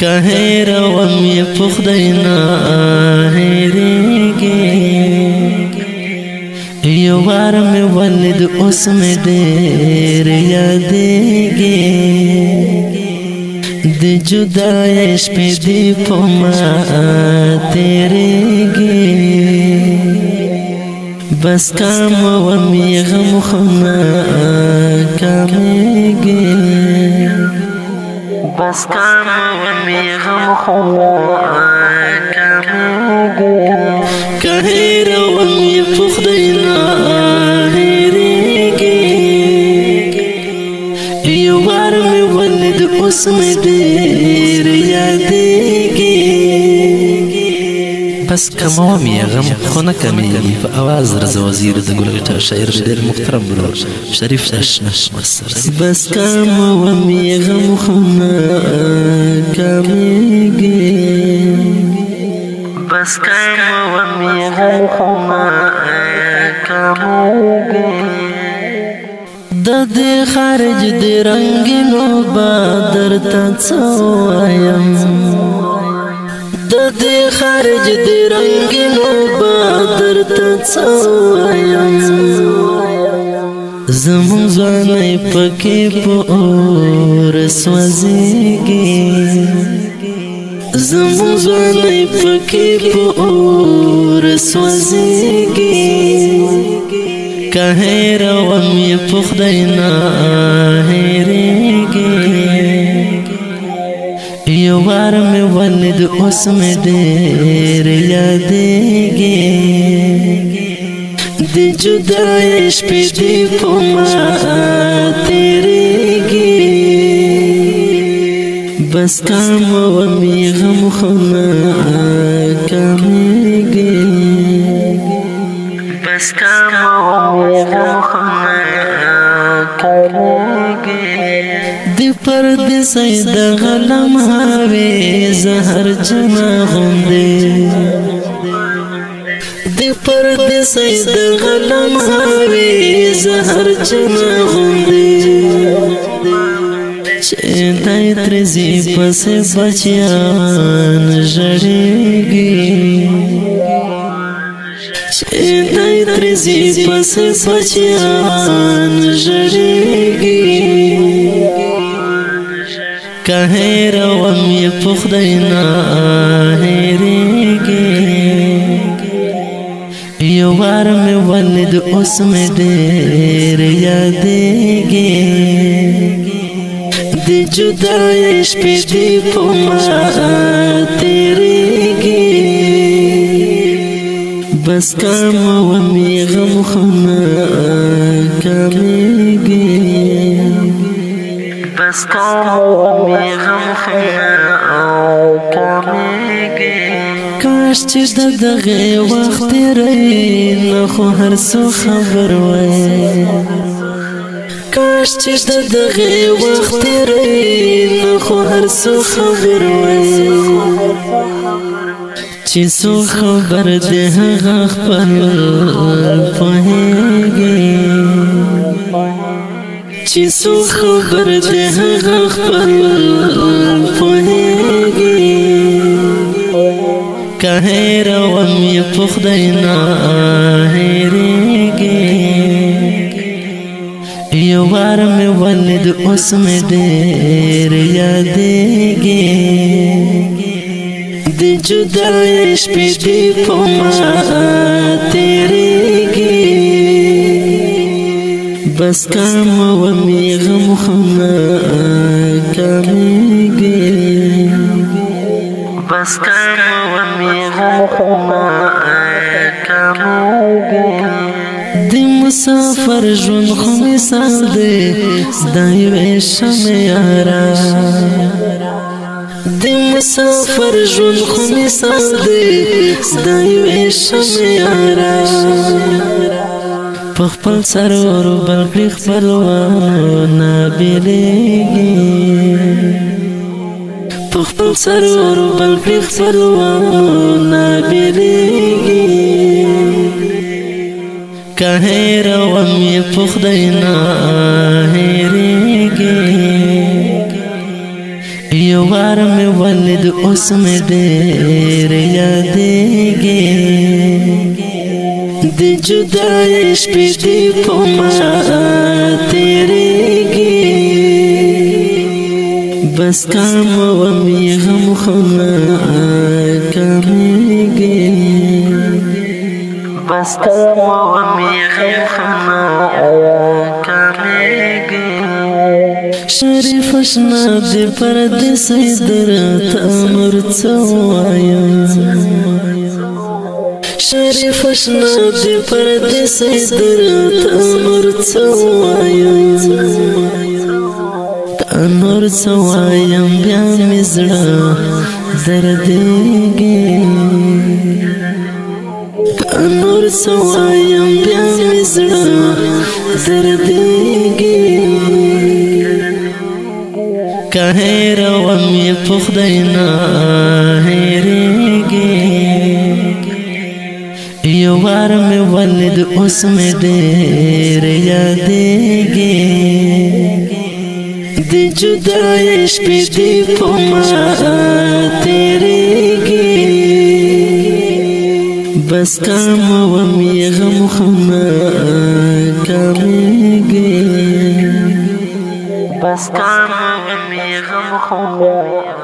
که هیروم یې په خدای نه هیریږي یو وار مې ولید اوس مې ډېر یادېږي د جدای شپې دې په ما تېرېږي بس کاموم یې غمخونه کمېږي بس کاموم یې غمخونه کمېږي که هیروم یې په خدای نه هېرېږي یو وار مې ولید اوس مې ډېر یادېږي بس کموم یې غم خو نه کمېږي په اواز رضا وزیر د ګلغټه شاعر ډېر محترم ورور شریف اشنا بس کموم یې غم خو نه کمېږي بس کموم یې غم خو نه کمېږي د دې خارج د رنګینو بادر ته څه وایم د دې خارج د رنګینو بادر ته څه وایم زموږ ځوانۍ پکې په اور سوځېږي زموږ ځوانۍ پکې په اور سوځېږي که هیروم یې په خدای نه هېرېږي یو وار مې ولید اوس مې ډېر یادېږي د جدای شپې دې په ما تېرېږي بس کاموم یې غمخونه کمېږي بس کاموم یې غمخونه کمېږي د پردیسۍ د غلم هاوې زهر جنا غوندې د پردیسۍ د غلم هاوې زهر جنا غوندې چې دای ترځي پسې بچیان ژړېږي چې دای ترځي پسې بچیان ژړېږي که هیروم یې په خدای نه هېرېږي یو وار مې ولید اوس مې ډېر یادېږي د جدای شپې دې په ما تېرېږي بس کاموم یې غمخونه کمېږي بس کاموم یې غمخونه کمېږي کاش چې د دغې وخت تېروي نه خو هر څه خبر وای کاش چې د دغې وخت تېروي نه خو هر څه خبر وای چې څو خبر دې هغه خپل پوهېږي چې څو خبر دې هغه خپل پوهېږي که هیروم یې په خدای نه هېرېږي یو وار مې ولید اوس مې ډېر یادېږي د جدای شپې دې په ما تېرېږي بس کاموم یې غمخونه کمېږي بس کاموم یې غمخونه کمېږي د مسافر ژوند خو مثال دی دا یوې شمع یاره د مسافر ژوند خو مثال دی دا یوې شمع یاره په خپل سرور بل کړي خپلوانو نه بېلېږي په خپل سرور بل کړي خپلوانو نه بېلېږي که هیروم یې په خدای نه هېرېږي یو وار می ولید اوس می ډېر یادېږي د جدای شپې دې په ما تېرېږي بس کام ومې غم خونه کمېږي بس کام ومې غم خونه کمېږي شریف اشنا دې پردیسۍ درته نور څه وایم شریف اشنا دې پردیسۍ درته نور څه وایم نور څه وایم بیا مې زړه دردېږي نور څه وایم بیا مې زړه دردېږي که هېروم یې په خدای نه هېرېږي یو وار مې ولید اوس مې ډېر یادېږي د جدای شپې دې په ما تېرېږي بس کام ومې غم خونه کمېږي بس کام ومې غم خونه